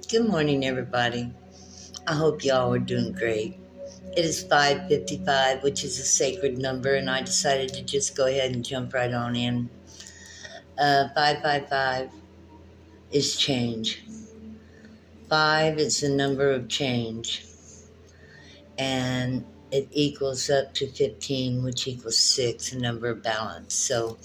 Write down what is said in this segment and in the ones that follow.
Good morning, everybody. I hope y'all are doing great. It is 5:55, which is a sacred number, and I decided to just go ahead and jump right on in. 555 is change. 5 is the number of change, and it equals up to 15, which equals 6, a number of balance. So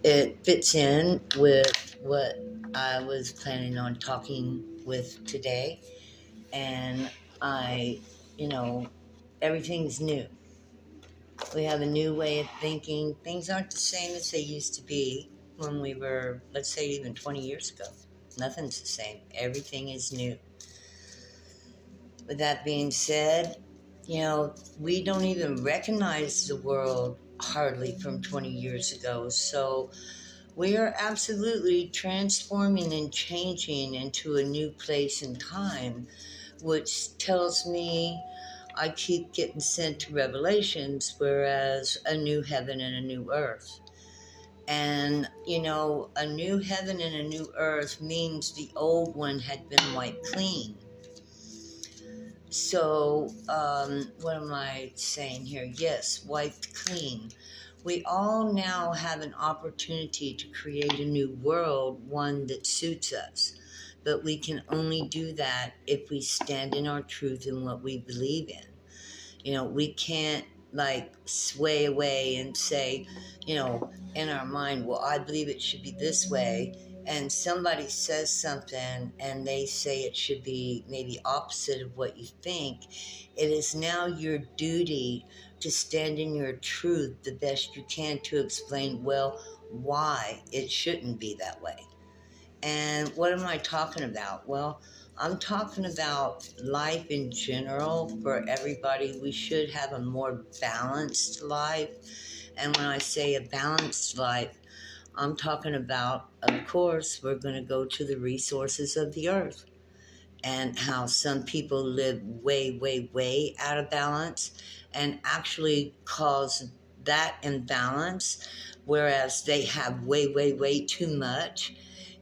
it fits in with what I was planning on talking with today, and I, you know, everything's new. We have a new way of thinking. Things aren't the same as they used to be when we were, let's say, even 20 years ago. Nothing's the same. Everything is new. With that being said, we don't even recognize the world hardly from 20 years ago. So we are absolutely transforming and changing into a new place and time, which tells me I keep getting sent to Revelations, whereas a new heaven and a new earth. And, a new heaven and a new earth means the old one had been wiped clean. So, what am I saying here? Yes, wiped clean. We all now have an opportunity to create a new world, one that suits us. But we can only do that if we stand in our truth and what we believe in. We can't sway away and say, in our mind, well, I believe it should be this way. And somebody says something and they say it should be maybe opposite of what you think. It is now your duty to stand in your truth the best you can to explain, well, why it shouldn't be that way. And what am I talking about? Well, I'm talking about life in general for everybody. We should have a more balanced life. And when I say a balanced life, I'm talking about, of course, we're going to go to the resources of the earth and how some people live way, way, way out of balance and actually cause that imbalance, whereas they have way, way, way too much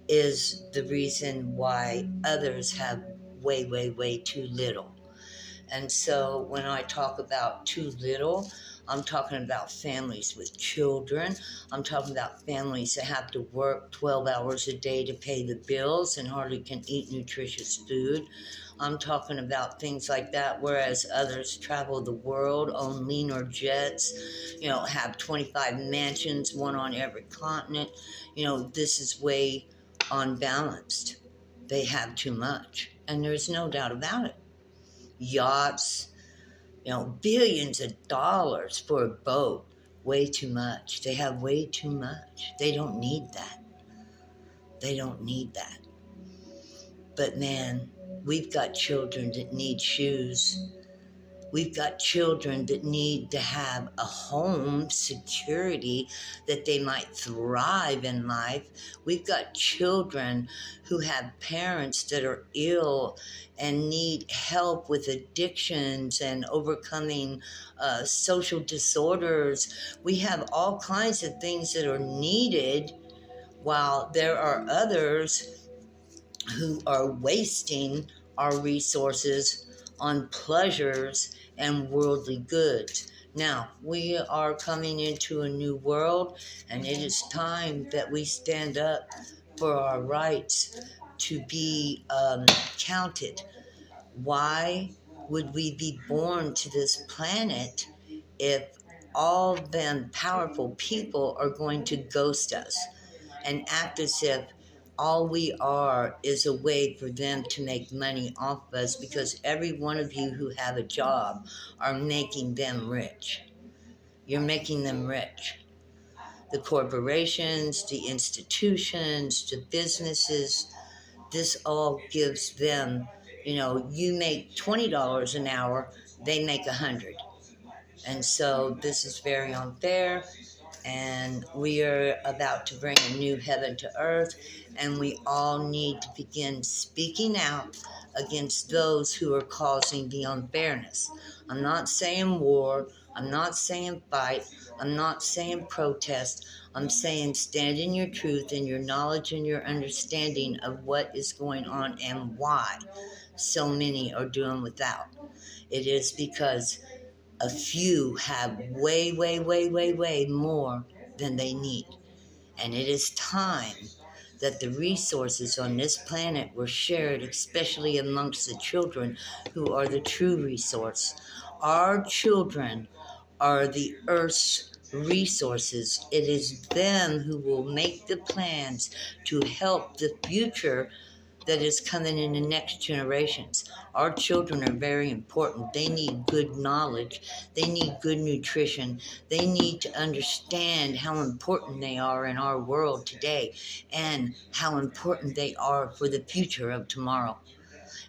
is the reason why others have way, way, way too little. And so when I talk about too little, I'm talking about families with children. I'm talking about families that have to work 12 hours a day to pay the bills and hardly can eat nutritious food. I'm talking about things like that, whereas others travel the world, own leaner jets, have 25 mansions, one on every continent. This is way unbalanced. They have too much, and there's no doubt about it. Yachts, billions of dollars for a boat, way too much. They have way too much. They don't need that. They don't need that. But man, we've got children that need shoes. We've got children that need to have a home, security, that they might thrive in life. We've got children who have parents that are ill and need help with addictions and overcoming social disorders. We have all kinds of things that are needed, while there are others who are wasting our resources on pleasures and worldly goods. Now, we are coming into a new world, and it is time that we stand up for our rights to be counted. Why would we be born to this planet if all them powerful people are going to ghost us and act as if all we are is a way for them to make money off of us, because every one of you who have a job are making them rich. You're making them rich. The corporations, the institutions, the businesses, this all gives them, you make $20 an hour, they make 100. And so this is very unfair. And we are about to bring a new heaven to earth, and we all need to begin speaking out against those who are causing the unfairness. I'm not saying war. I'm not saying fight. I'm not saying protest. I'm saying stand in your truth and your knowledge and your understanding of what is going on and why so many are doing without. It is because a few have way, way, way, way, way more than they need. And it is time that the resources on this planet were shared, especially amongst the children who are the true resource. Our children are the Earth's resources. It is them who will make the plans to help the future that is coming in the next generations. Our children are very important. They need good knowledge. They need good nutrition. They need to understand how important they are in our world today and how important they are for the future of tomorrow.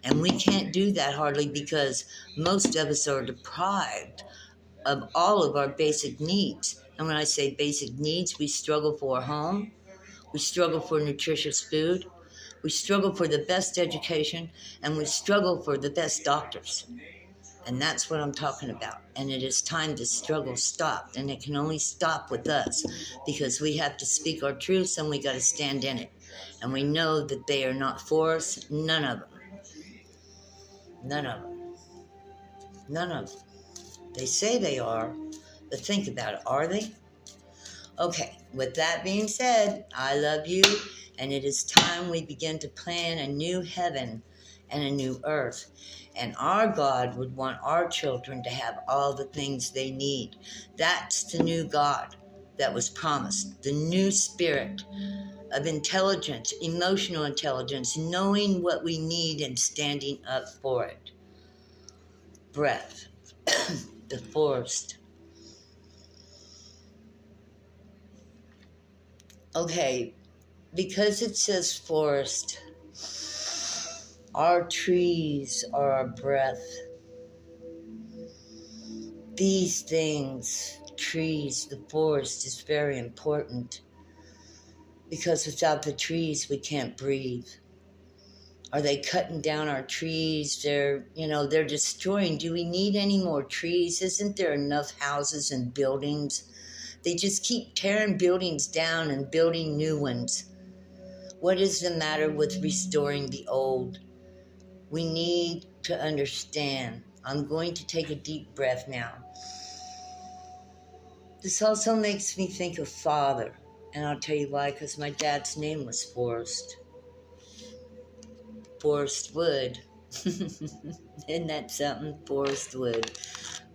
And we can't do that hardly because most of us are deprived of all of our basic needs. And when I say basic needs, we struggle for a home, we struggle for nutritious food, we struggle for the best education, and we struggle for the best doctors. And that's what I'm talking about. And it is time the struggle stopped. And it can only stop with us because we have to speak our truths and we got to stand in it. And we know that they are not for us. None of them. None of them. None of them. They say they are, but think about it. Are they? Okay, with that being said, I love you, and it is time we begin to plan a new heaven and a new earth. And our God would want our children to have all the things they need. That's the new God that was promised, the new spirit of intelligence, emotional intelligence, knowing what we need and standing up for it. Breath, the forest. Okay, because it says forest, our trees are our breath. These things, trees, the forest is very important because without the trees, we can't breathe. Are they cutting down our trees? They're destroying. Do we need any more trees? Isn't there enough houses and buildings? They just keep tearing buildings down and building new ones. What is the matter with restoring the old? We need to understand. I'm going to take a deep breath now. This also makes me think of father, and I'll tell you why, because my dad's name was Forrest. Forrest Wood. Isn't that something? Forrest Wood.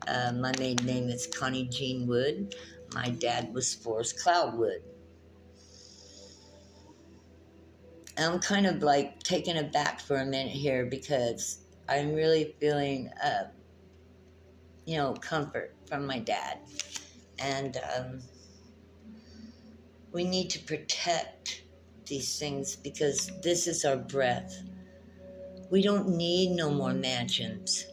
My maiden name is Connie Jean Wood. My dad was Forrest Cloud Wood. I'm kind of like taken aback for a minute here because I'm really feeling, comfort from my dad. And we need to protect these things because this is our breath. We don't need no more mansions.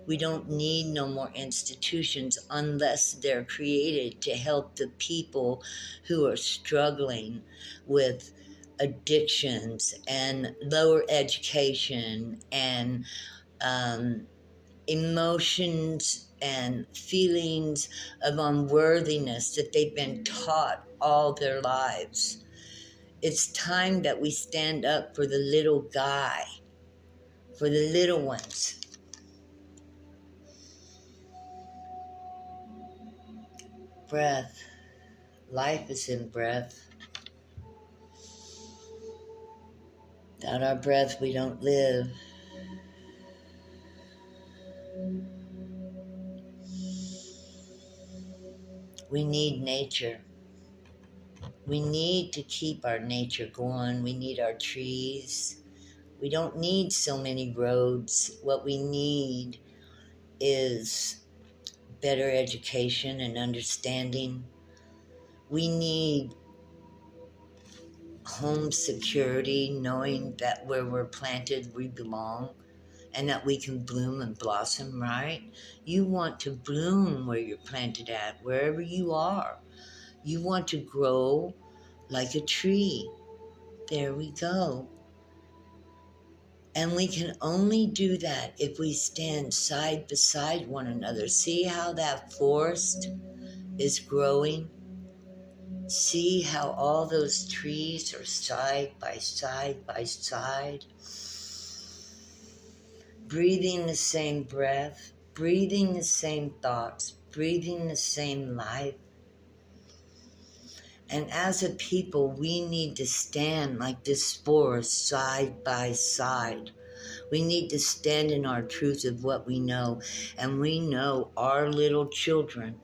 We don't need no more institutions unless they're created to help the people who are struggling with addictions and lower education and emotions and feelings of unworthiness that they've been taught all their lives. It's time that we stand up for the little guy, for the little ones. Breath. Life is in breath. Without our breath, we don't live. We need nature. We need to keep our nature going. We need our trees. We don't need so many roads. What we need is better education and understanding. We need home security, knowing that where we're planted, we belong, and that we can bloom and blossom, right? You want to bloom where you're planted at, wherever you are. You want to grow like a tree. There we go. And we can only do that if we stand side beside one another. See how that forest is growing? See how all those trees are side by side by side, breathing the same breath, breathing the same thoughts, breathing the same life. And as a people, we need to stand like this forest side by side. We need to stand in our truth of what we know. And we know our little children,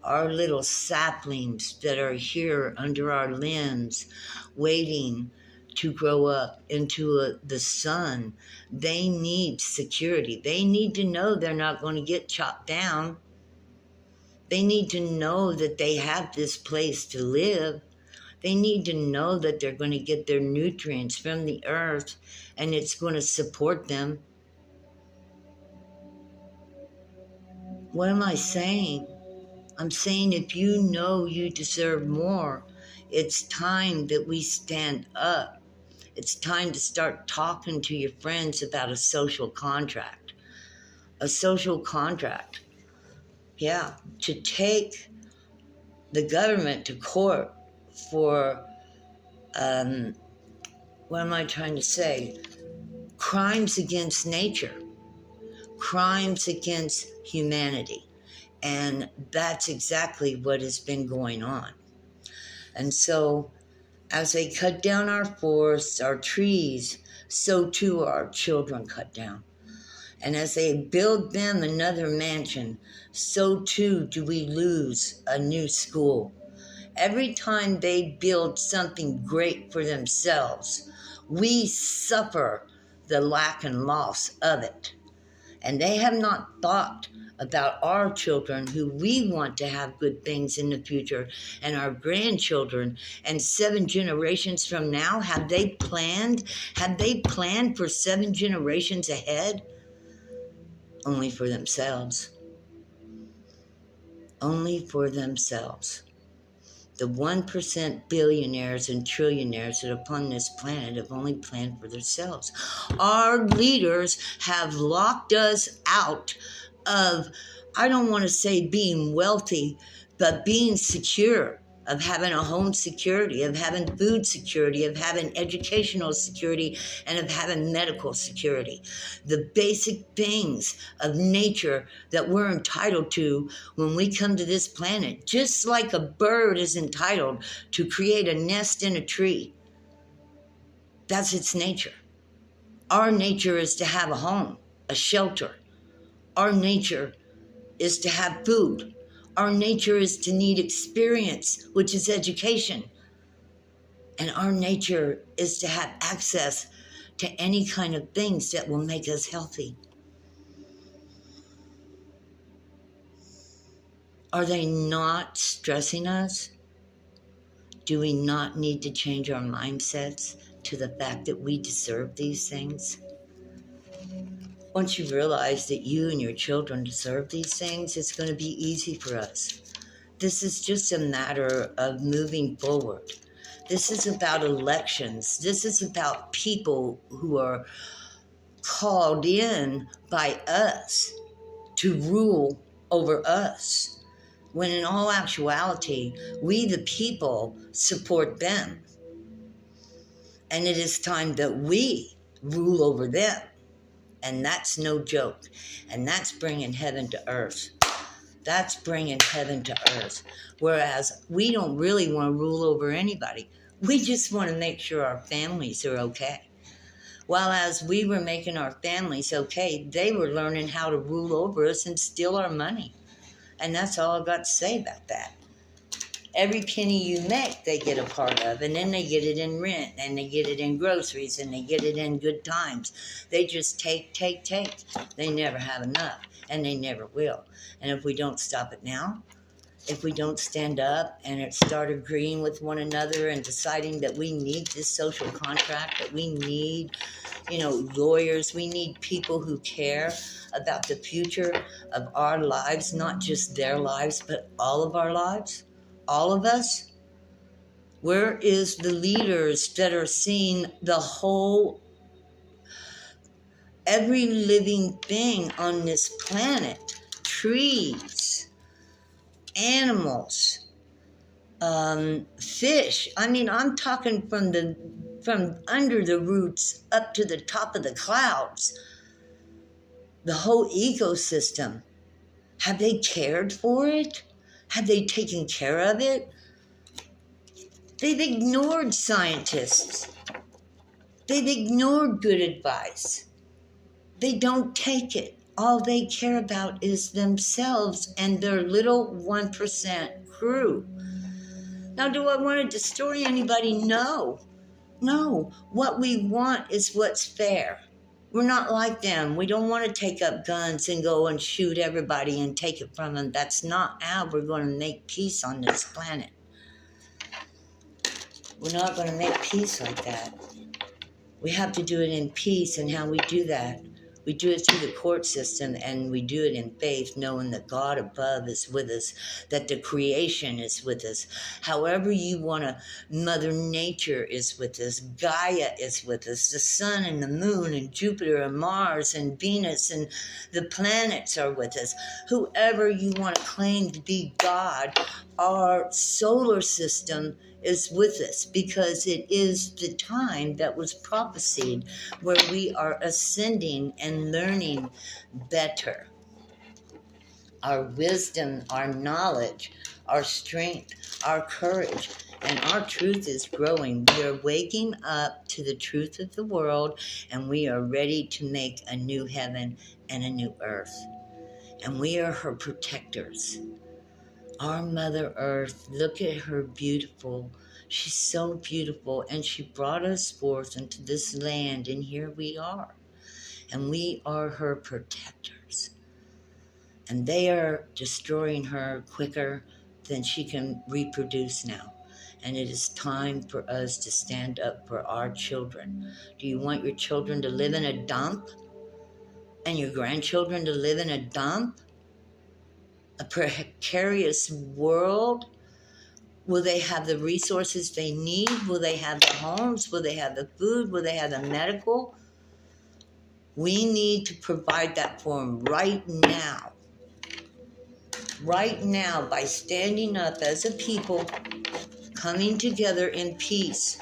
our little saplings that are here under our limbs, waiting to grow up into the sun, they need security. They need to know they're not going to get chopped down. They need to know that they have this place to live. They need to know that they're going to get their nutrients from the earth and it's going to support them. What am I saying? I'm saying if you know you deserve more, it's time that we stand up. It's time to start talking to your friends about a social contract. A social contract. Yeah, to take the government to court for, what am I trying to say? Crimes against nature, crimes against humanity. And that's exactly what has been going on. And so as they cut down our forests, our trees, so too are our children cut down. And as they build them another mansion, so too do we lose a new school. Every time they build something great for themselves, we suffer the lack and loss of it. And they have not thought about our children who we want to have good things in the future, and our grandchildren and 7 generations from now. Have they planned? Have they planned for 7 generations ahead? Only for themselves. Only for themselves. The 1% billionaires and trillionaires that are upon this planet have only planned for themselves. Our leaders have locked us out of, I don't want to say being wealthy, but being secure, of having a home security, of having food security, of having educational security, and of having medical security. The basic things of nature that we're entitled to when we come to this planet, just like a bird is entitled to create a nest in a tree. That's its nature. Our nature is to have a home, a shelter. Our nature is to have food. Our nature is to need experience, which is education. And our nature is to have access to any kind of things that will make us healthy. Are they not stressing us? Do we not need to change our mindsets to the fact that we deserve these things? Once you realize that you and your children deserve these things, it's going to be easy for us. This is just a matter of moving forward. This is about elections. This is about people who are called in by us to rule over us, when in all actuality, we the people support them. And it is time that we rule over them. And that's no joke. And that's bringing heaven to earth. That's bringing heaven to earth. Whereas we don't really want to rule over anybody. We just want to make sure our families are okay. While as we were making our families okay, they were learning how to rule over us and steal our money. And that's all I've got to say about that. Every penny you make, they get a part of, and then they get it in rent, and they get it in groceries, and they get it in good times. They just take. They never have enough, and they never will. And if we don't stop it now, if we don't stand up and start agreeing with one another and deciding that we need this social contract, that we need, lawyers, we need people who care about the future of our lives, not just their lives, but all of our lives. All of us? Where is the leaders that are seeing the whole every living thing on this planet, trees, animals, fish. I mean, I'm talking from under the roots up to the top of the clouds. The whole ecosystem. Have they cared for it? Have they taken care of it? They've ignored scientists. They've ignored good advice. They don't take it. All they care about is themselves and their little 1% crew. Now, do I want to destroy anybody? No. No. What we want is what's fair. We're not like them. We don't want to take up guns and go and shoot everybody and take it from them. That's not how we're going to make peace on this planet. We're not going to make peace like that. We have to do it in peace, and how we do that, we do it through the court system, and we do it in faith, knowing that God above is with us, that the creation is with us. However you want to, Mother Nature is with us, Gaia is with us, the sun and the moon and Jupiter and Mars and Venus and the planets are with us. Whoever you want to claim to be God, our solar system is with us, because it is the time that was prophesied where we are ascending and learning better. Our wisdom, our knowledge, our strength, our courage, and our truth is growing. We are waking up to the truth of the world, and we are ready to make a new heaven and a new earth. And we are her protectors. Our Mother Earth, look at her beautiful. She's so beautiful, and she brought us forth into this land, and here we are. And we are her protectors. And they are destroying her quicker than she can reproduce now. And it is time for us to stand up for our children. Do you want your children to live in a dump? And your grandchildren to live in a dump? A precarious world? Will they have the resources they need? Will they have the homes? Will they have the food? Will they have the medical? We need to provide that for them right now. Right now, by standing up as a people, coming together in peace,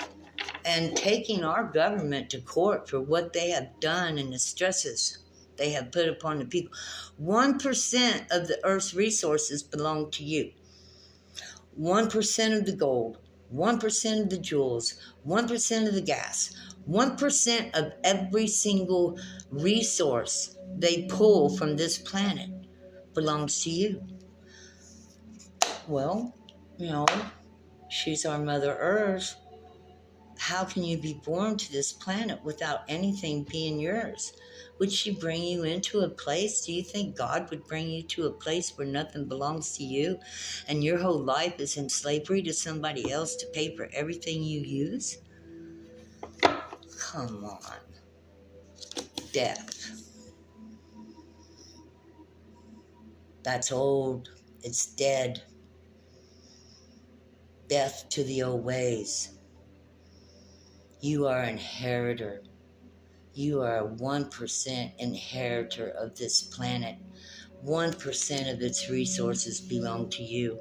and taking our government to court for what they have done and the stresses they have put upon the people. 1% of the earth's resources belong to you. 1% of the gold, 1% of the jewels, 1% of the gas, 1% of every single resource they pull from this planet belongs to you. Well, she's our Mother Earth. How can you be born to this planet without anything being yours? Would she bring you into a place? Do you think God would bring you to a place where nothing belongs to you and your whole life is in slavery to somebody else to pay for everything you use? Come on. Death. That's old. It's dead. Death to the old ways. You are an inheritor. You are a 1% inheritor of this planet. 1% of its resources belong to you.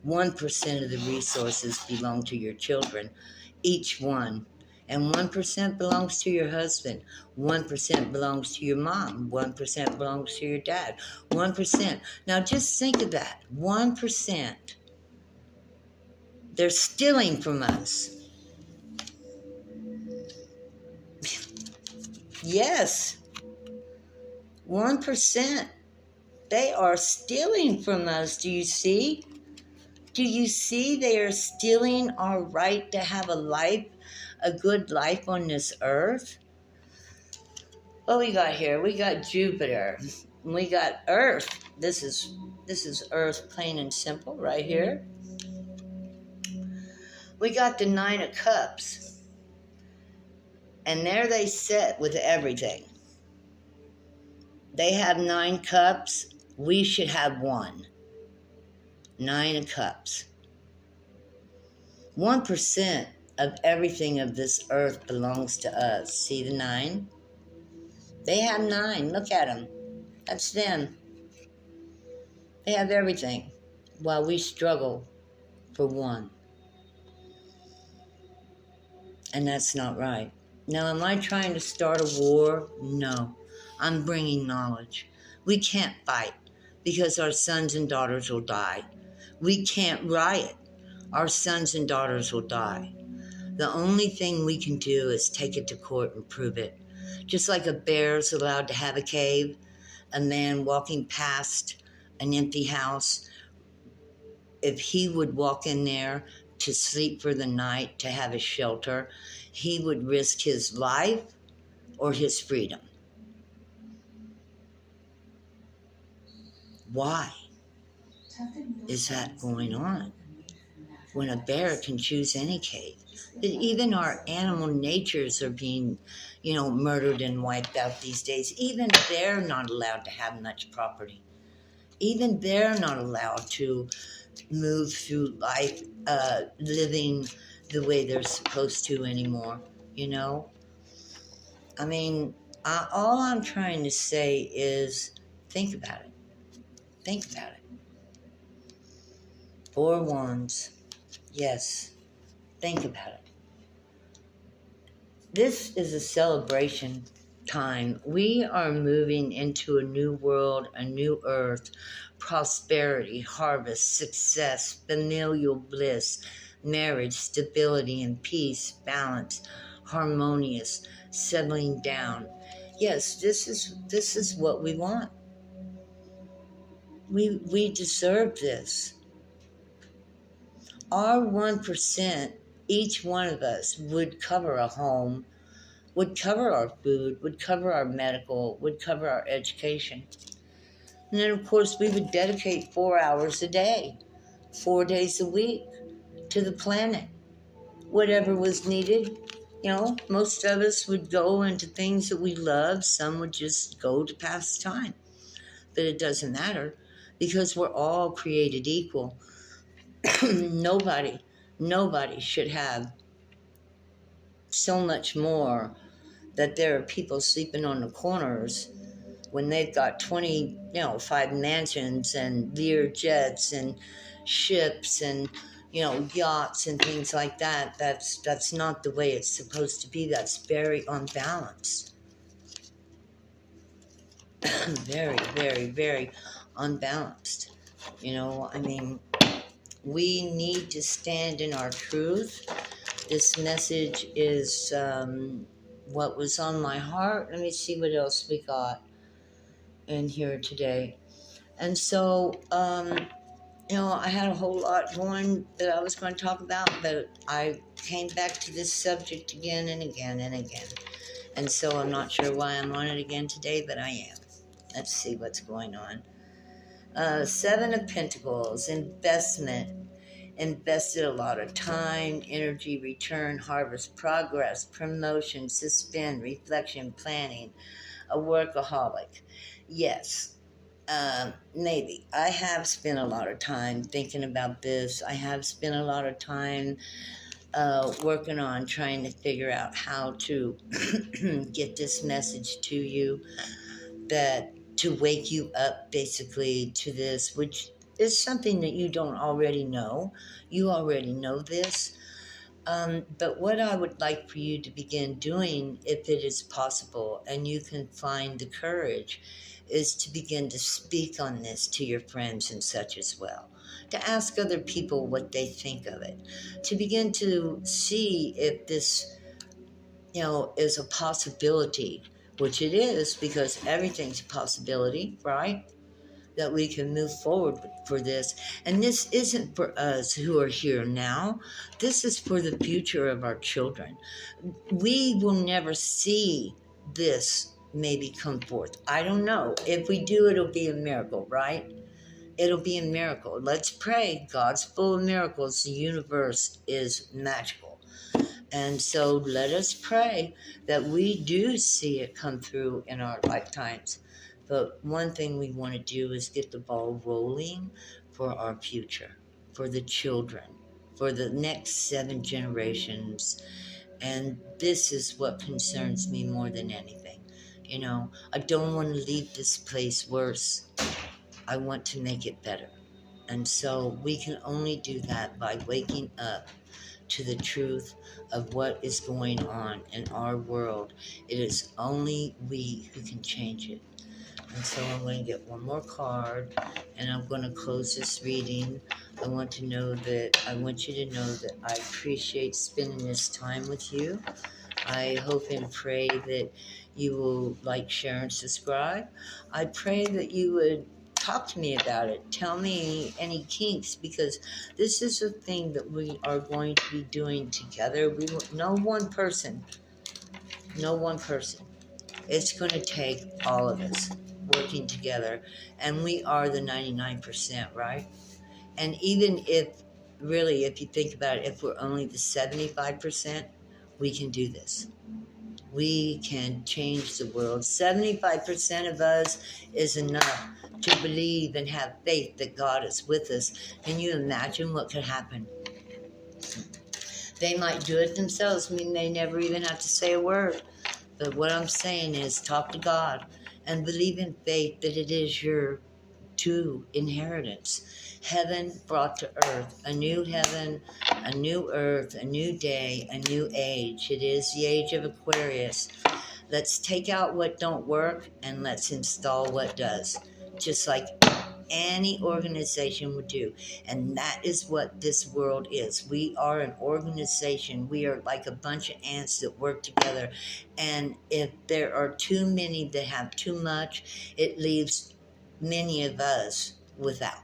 1% of the resources belong to your children, each one. And 1% belongs to your husband. 1% belongs to your mom. 1% belongs to your dad. 1%. Now just think of that. 1%. They're stealing from us. Yes, 1%. They are stealing from us. Do you see? Do you see they are stealing our right to have a life, a good life on this earth? What we got here? We got Jupiter. We got Earth. This is Earth, plain and simple, right here. We got the 9 of Cups. And there they sit with everything. They have 9 cups. We should have 1. 9 of Cups. 1% of everything of this earth belongs to us. See the 9? They have 9. Look at them. That's them. They have everything, while we struggle for 1. And that's not right. Now, am I trying to start a war? No. I'm bringing knowledge. We can't fight because our sons and daughters will die. We can't riot. Our sons and daughters will die. The only thing we can do is take it to court and prove it. Just like a bear's allowed to have a cave, a man walking past an empty house, if he would walk in there to sleep for the night, to have a shelter, he would risk his life or his freedom. Why is that going on when a bear can choose any cave? That even our animal natures are being, murdered and wiped out these days. Even they're not allowed to have much property. Even they're not allowed to move through life living the way they're supposed to anymore, I mean, all I'm trying to say is think about it. Think about it. 4 wands. Yes. Think about it. This is a celebration time. We are moving into a new world, a new earth, prosperity, harvest, success, familial bliss, marriage, stability and peace, balance, harmonious, settling down. Yes, this is what we want. We deserve this. Our 1%, each one of us, would cover a home, would cover our food, would cover our medical, would cover our education. And then, of course, we would dedicate 4 hours a day, 4 days a week to the planet. Whatever was needed, most of us would go into things that we love. Some would just go to pass time. But it doesn't matter because we're all created equal. Nobody should have so much more that there are people sleeping on the corners when they've got 5 mansions and Lear jets and ships and, yachts and things like that. That's not the way it's supposed to be. That's very unbalanced. Very, very, very unbalanced. We need to stand in our truth. This message is what was on my heart. Let me see what else we got in here today. And so, I had a whole lot going that I was going to talk about, but I came back to this subject again and again and again. And so I'm not sure why I'm on it again today, but I am. Let's see what's going on. 7 of Pentacles, investment. Invested a lot of time, energy, return, harvest, progress, promotion, suspend, reflection, planning, a workaholic. Yes, maybe. I have spent a lot of time thinking about this. I have spent a lot of time working on trying to figure out how to get this message to you, that to wake you up basically to this, which is something that you don't already know. You already know this. But what I would like for you to begin doing, if it is possible, and you can find the courage, is to begin to speak on this to your friends and such as well. To ask other people what they think of it. To begin to see if this, is a possibility, which it is, because everything's a possibility, right? That we can move forward for this. And this isn't for us who are here now. This is for the future of our children. We will never see this maybe come forth. I don't know. If we do, it'll be a miracle, right? It'll be a miracle. Let's pray. God's full of miracles. The universe is magical. And so let us pray that we do see it come through in our lifetimes. But one thing we want to do is get the ball rolling for our future, for the children, for the next 7 generations. And this is what concerns me more than anything, You know, I don't want to leave this place worse. I want to make it better. And so we can only do that by waking up to the truth of what is going on in our world. It is only we who can change it. And so I'm going to get one more card and I'm going to close this reading. I want you to know that I appreciate spending this time with you. I hope and pray that you will like, share, and subscribe. I pray that you would talk to me about it. Tell me any kinks, because this is a thing that we are going to be doing together. No one person. It's going to take all of us working together, and we are the 99%, right? And even if you think about it, if we're only the 75%, we can do this. We can change the world. 75% of us is enough to believe and have faith that God is with us. Can you imagine what could happen? They might do it themselves. I mean, they never even have to say a word. But what I'm saying is talk to God and believe in faith that it is your true inheritance. Heaven brought to earth, a new heaven, a new earth, a new day, a new age. It is the age of Aquarius. Let's take out what don't work and let's install what does, just like any organization would do. And that is what this world is. We are an organization. We are like a bunch of ants that work together. And if there are too many that have too much, it leaves many of us without.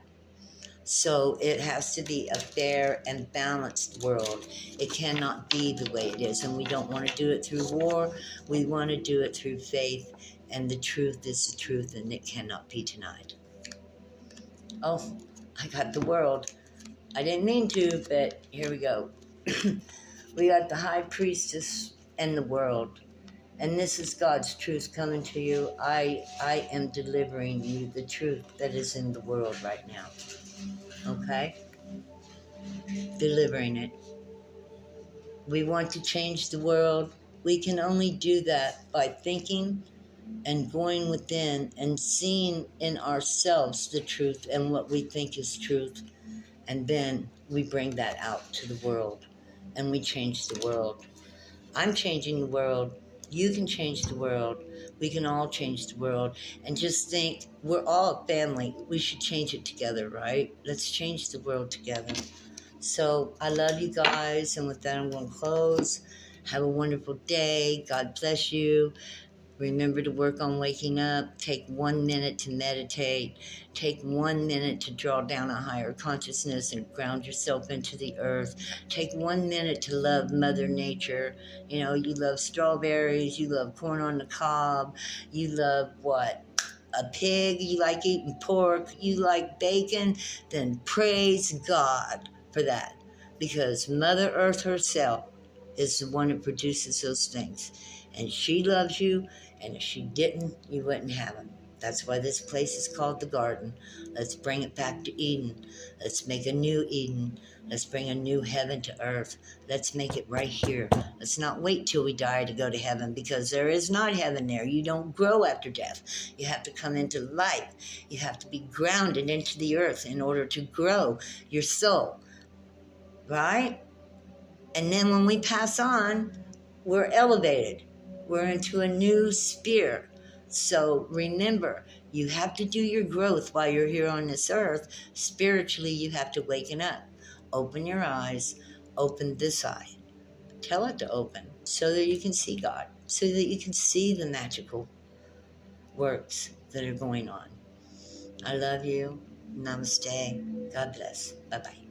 So it has to be a fair and balanced world. It cannot be the way it is. And we don't want to do it through war. We want to do it through faith. And the truth is the truth, and it cannot be denied. Oh, I got the world. I didn't mean to, but here we go. We got the High Priestess and the world. And this is God's truth coming to you. I am delivering you the truth that is in the world right now. Okay? Delivering it. We want to change the world. We can only do that by thinking and going within and seeing in ourselves the truth and what we think is truth. And then we bring that out to the world and we change the world. I'm changing the world. You can change the world. We can all change the world. And just think, we're all a family. We should change it together, right? Let's change the world together. So I love you guys. And with that, I'm going to close. Have a wonderful day. God bless you. Remember to work on waking up. Take 1 minute to meditate. Take 1 minute to draw down a higher consciousness and ground yourself into the earth. Take 1 minute to love Mother Nature. You know, you love strawberries. You love corn on the cob. You love what? A pig. You like eating pork. You like bacon. Then praise God for that. Because Mother Earth herself is the one that produces those things. And she loves you. And if she didn't, you wouldn't have them. That's why this place is called the garden. Let's bring it back to Eden. Let's make a new Eden. Let's bring a new heaven to earth. Let's make it right here. Let's not wait till we die to go to heaven, because there is not heaven there. You don't grow after death. You have to come into life. You have to be grounded into the earth in order to grow your soul. Right? And then when we pass on, we're elevated. We're into a new sphere. So remember, you have to do your growth while you're here on this earth. Spiritually, you have to waken up. Open your eyes. Open this eye. Tell it to open so that you can see God, so that you can see the magical works that are going on. I love you. Namaste. God bless. Bye-bye.